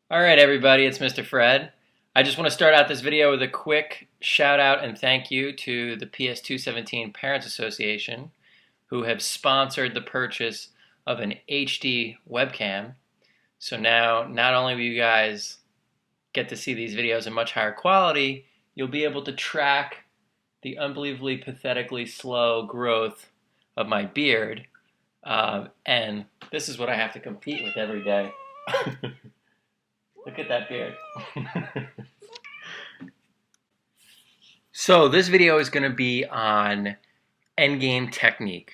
Alright everybody, it's Mr. Fred. I just want to start out this video with a quick shout out and thank you to the PS217 Parents Association who have sponsored the purchase of an HD webcam. So now not only will you guys get to see these videos in much higher quality, you'll be able to track the unbelievably pathetically slow growth of my beard. And this is what I have to compete with every day. Look at that beard. So this video is going to be on endgame technique.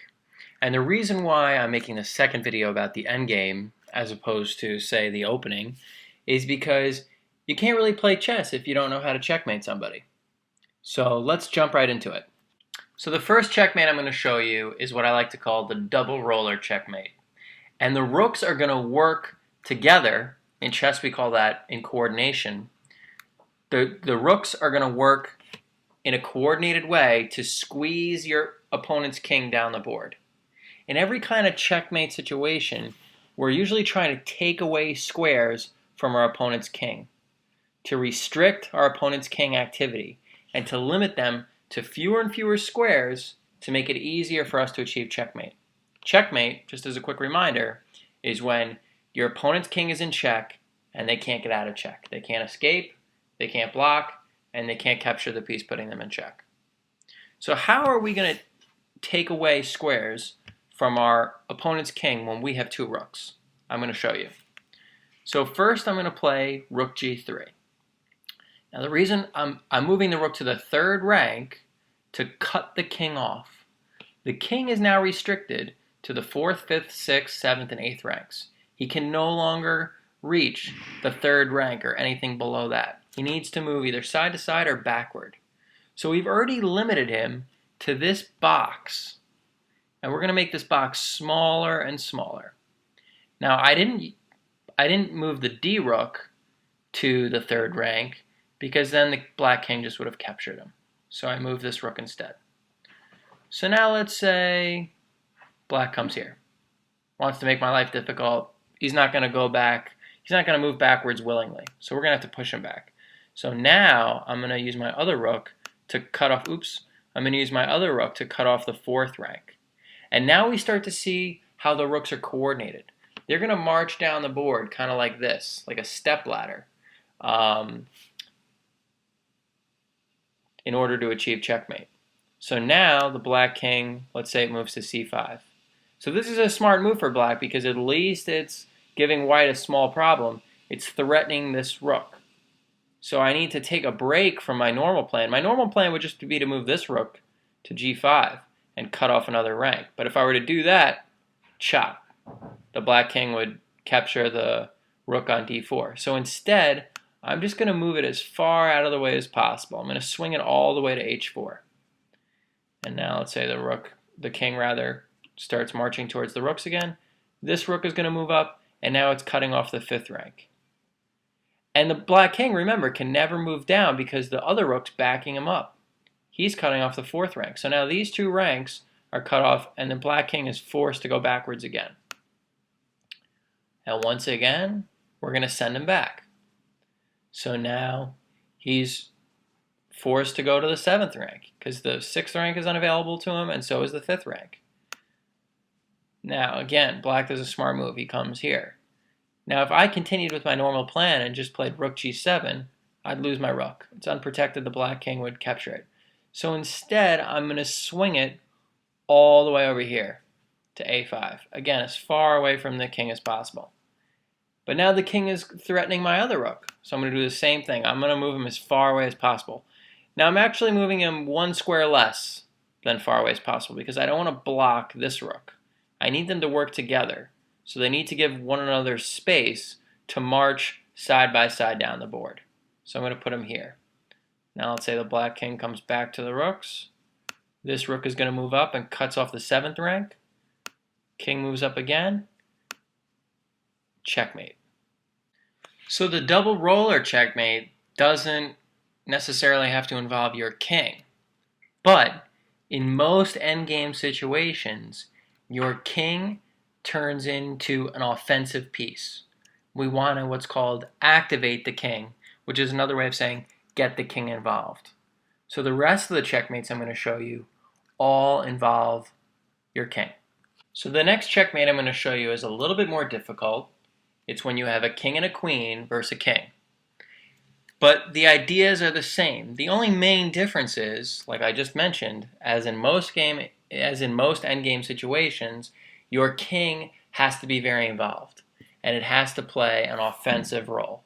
And the reason why I'm making the second video about the endgame as opposed to, say, the opening is because you can't really play chess if you don't know how to checkmate somebody. So let's jump right into it. So the first checkmate I'm going to show you is what I like to call the double roller checkmate. And the rooks are going to work together. In chess, we call that in coordination. The rooks are going to work in a coordinated way to squeeze your opponent's king down the board. In every kind of checkmate situation, we're usually trying to take away squares from our opponent's king, to restrict our opponent's king activity, and to limit them to fewer and fewer squares to make it easier for us to achieve checkmate. Checkmate, just as a quick reminder, is when your opponent's king is in check and they can't get out of check. They can't escape, they can't block, and they can't capture the piece putting them in check. So how are we going to take away squares from our opponent's king when we have two rooks? I'm going to show you. So first I'm going to play rook g3. Now the reason I'm moving the rook to the third rank to cut the king off. The king is now restricted to the 4th, 5th, 6th, 7th, and 8th ranks. He can no longer reach the third rank or anything below that. He needs to move either side to side or backward. So we've already limited him to this box. And we're going to make this box smaller and smaller. Now I didn't move the d rook to the third rank because then the black king just would have captured him. So I moved this rook instead. So now let's say black comes here. Wants to make my life difficult. He's not going to go back. He's not going to move backwards willingly. So we're going to have to push him back. So now I'm going to use my other rook to cut off, I'm going to use my other rook to cut off the 4th rank. And now we start to see how the rooks are coordinated. They're going to march down the board kind of like this, like a step ladder, in order to achieve checkmate. So now the black king, let's say it moves to c5. So this is a smart move for black because at least it's giving white a small problem. It's threatening this rook. So I need to take a break from my normal plan. My normal plan would just be to move this rook to g5 and cut off another rank. But if I were to do that, chop. The black king would capture the rook on d4. So instead, I'm just going to move it as far out of the way as possible. I'm going to swing it all the way to h4. And now let's say the king starts marching towards the rooks again. This rook is going to move up, and now it's cutting off the 5th rank. And the black king, remember, can never move down because the other rook's backing him up. He's cutting off the 4th rank. So now these two ranks are cut off, and the black king is forced to go backwards again. And once again, we're going to send him back. So now he's forced to go to the 7th rank because the 6th rank is unavailable to him, and so is the 5th rank. Now, again, black does a smart move. He comes here. Now, if I continued with my normal plan and just played rook g7, I'd lose my rook. It's unprotected. The black king would capture it. So instead, I'm going to swing it all the way over here to a5. Again, as far away from the king as possible. But now the king is threatening my other rook. So I'm going to do the same thing. I'm going to move him as far away as possible. Now, I'm actually moving him one square less than far away as possible because I don't want to block this rook. I need them to work together. So they need to give one another space to march side by side down the board. So I'm going to put him here. Now let's say the black king comes back to the rooks. This rook is going to move up and cuts off the 7th rank. King moves up again. Checkmate. So the double roller checkmate doesn't necessarily have to involve your king. But in most endgame situations, your king turns into an offensive piece. we want to what's called activate the king, which is another way of saying get the king involved. So the rest of the checkmates I'm going to show you all involve your king. So the next checkmate I'm going to show you is a little bit more difficult. It's when you have a king and a queen versus a king. But the ideas are the same. The only main difference is, like I just mentioned, as in most endgame situations, your king has to be very involved, and it has to play an offensive role.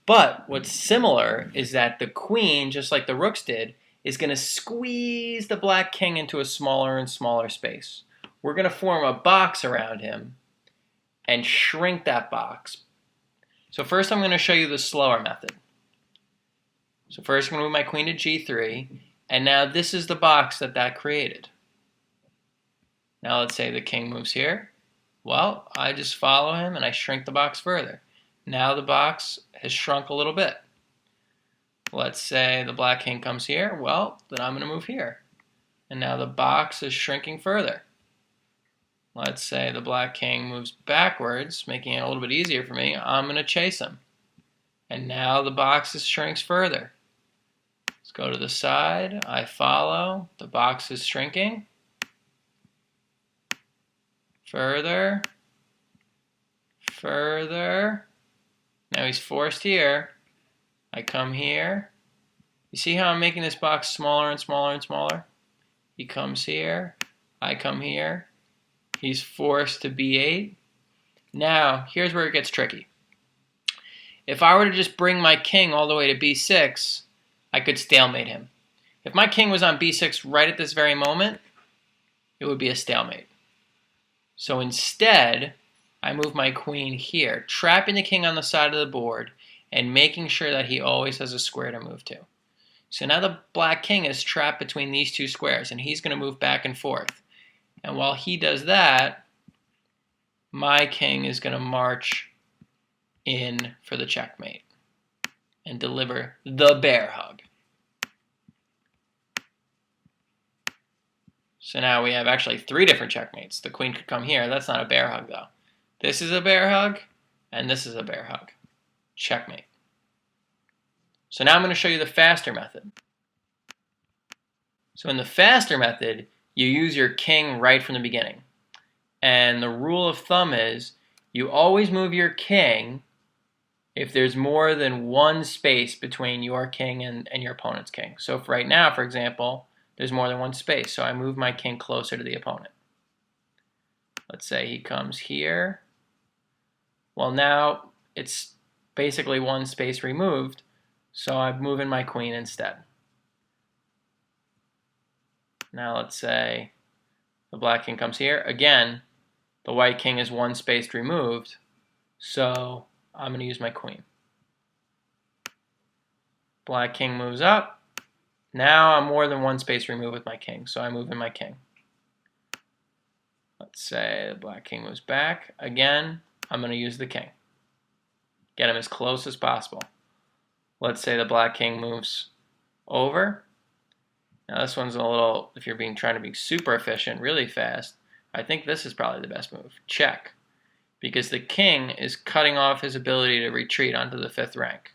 But what's similar is that the queen, just like the rooks did, is going to squeeze the black king into a smaller and smaller space. We're going to form a box around him and shrink that box. So first I'm going to show you the slower method. So first I'm going to move my queen to g3, and now this is the box that created. Now let's say the king moves here. Well, I just follow him and I shrink the box further. Now the box has shrunk a little bit. Let's say the black king comes here. Well, then I'm going to move here. And now the box is shrinking further. Let's say the black king moves backwards, making it a little bit easier for me. I'm going to chase him. And now the box shrinks further. Let's go to the side. I follow. The box is shrinking. Further. Further. Now he's forced here. I come here. You see how I'm making this box smaller and smaller and smaller? He comes here. I come here. He's forced to b8. Now, here's where it gets tricky. If I were to just bring my king all the way to b6, I could stalemate him. If my king was on b6 right at this very moment, it would be a stalemate. So instead, I move my queen here, trapping the king on the side of the board and making sure that he always has a square to move to. So now the black king is trapped between these two squares, and he's going to move back and forth. And while he does that, my king is going to march in for the checkmate and deliver the bear hug. So now we have actually 3 different checkmates. The queen could come here. That's not a bear hug, though. This is a bear hug, and this is a bear hug. Checkmate. So now I'm going to show you the faster method. So in the faster method, you use your king right from the beginning. And the rule of thumb is you always move your king if there's more than one space between your king and your opponent's king. So if right now, for example, there's more than one space, so I move my king closer to the opponent. Let's say he comes here. Well, now it's basically one space removed, so I'm moving my queen instead. Now let's say the black king comes here. Again, the white king is one space removed, so I'm going to use my queen. Black king moves up. Now I'm more than one space removed with my king, so I move in my king. Let's say the black king moves back. Again, I'm going to use the king. Get him as close as possible. Let's say the black king moves over. Now this one's a little, if you're trying to be super efficient, really fast, I think this is probably the best move. Check. Because the king is cutting off his ability to retreat onto the 5th rank.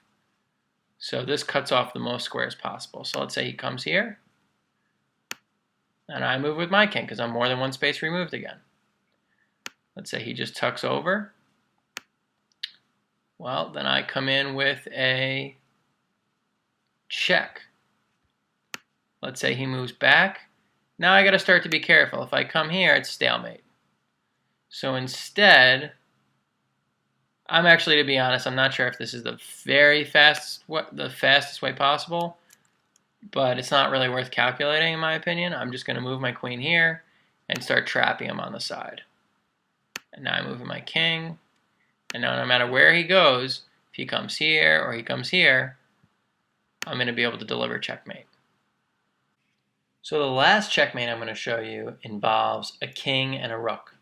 So this cuts off the most squares possible. So let's say he comes here. And I move with my king because I'm more than one space removed again. Let's say he just tucks over. Well, then I come in with a check. Let's say he moves back. Now I got to start to be careful. If I come here, it's stalemate. So instead, I'm actually, to be honest, I'm not sure if this is the fastest way possible, but it's not really worth calculating in my opinion. I'm just going to move my queen here and start trapping him on the side. And now I'm moving my king. And now no matter where he goes, if he comes here or he comes here, I'm going to be able to deliver checkmate. So the last checkmate I'm going to show you involves a king and a rook.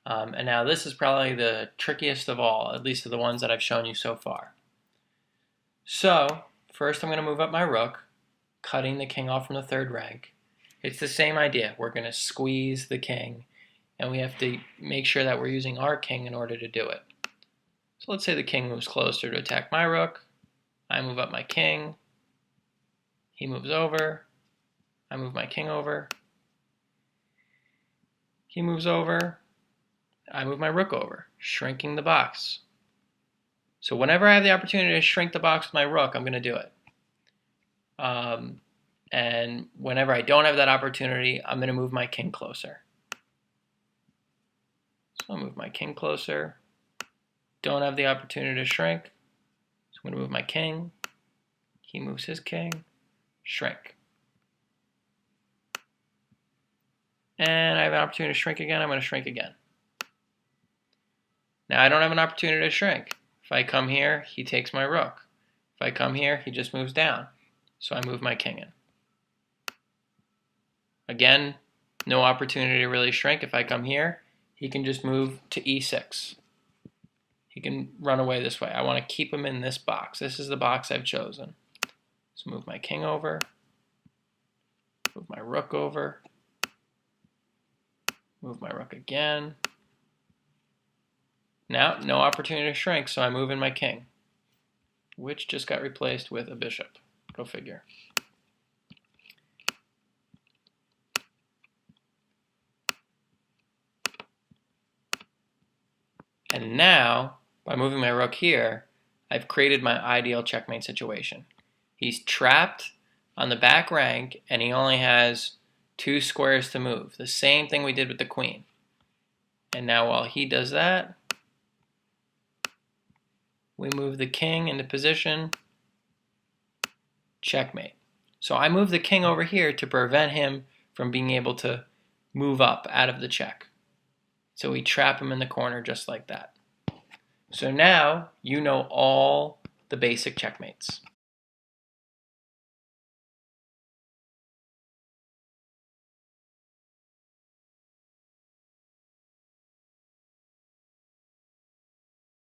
And now this is probably the trickiest of all, at least of the ones that I've shown you so far. So first I'm going to move up my rook, cutting the king off from the 3rd rank. It's the same idea. We're going to squeeze the king, and we have to make sure that we're using our king in order to do it. So let's say the king moves closer to attack my rook. I move up my king. He moves over. I move my king over. He moves over. I move my rook over, shrinking the box. So whenever I have the opportunity to shrink the box with my rook, I'm going to do it. And whenever I don't have that opportunity, I'm going to move my king closer. So I'll move my king closer. Don't have the opportunity to shrink. So I'm going to move my king. He moves his king. Shrink. And I have an opportunity to shrink again. I'm going to shrink again. Now I don't have an opportunity to shrink. If I come here, he takes my rook. If I come here, he just moves down. So I move my king in. Again, no opportunity to really shrink. If I come here, he can just move to e6. He can run away this way. I want to keep him in this box. This is the box I've chosen. So move my king over. Move my rook over. Move my rook again. Now, no opportunity to shrink, so I move in my king, which just got replaced with a bishop. Go figure. And now, by moving my rook here, I've created my ideal checkmate situation. He's trapped on the back rank, and he only has 2 squares to move. The same thing we did with the queen. And now while he does that, we move the king into position. Checkmate. So I move the king over here to prevent him from being able to move up out of the check. So we trap him in the corner just like that. So now you know all the basic checkmates.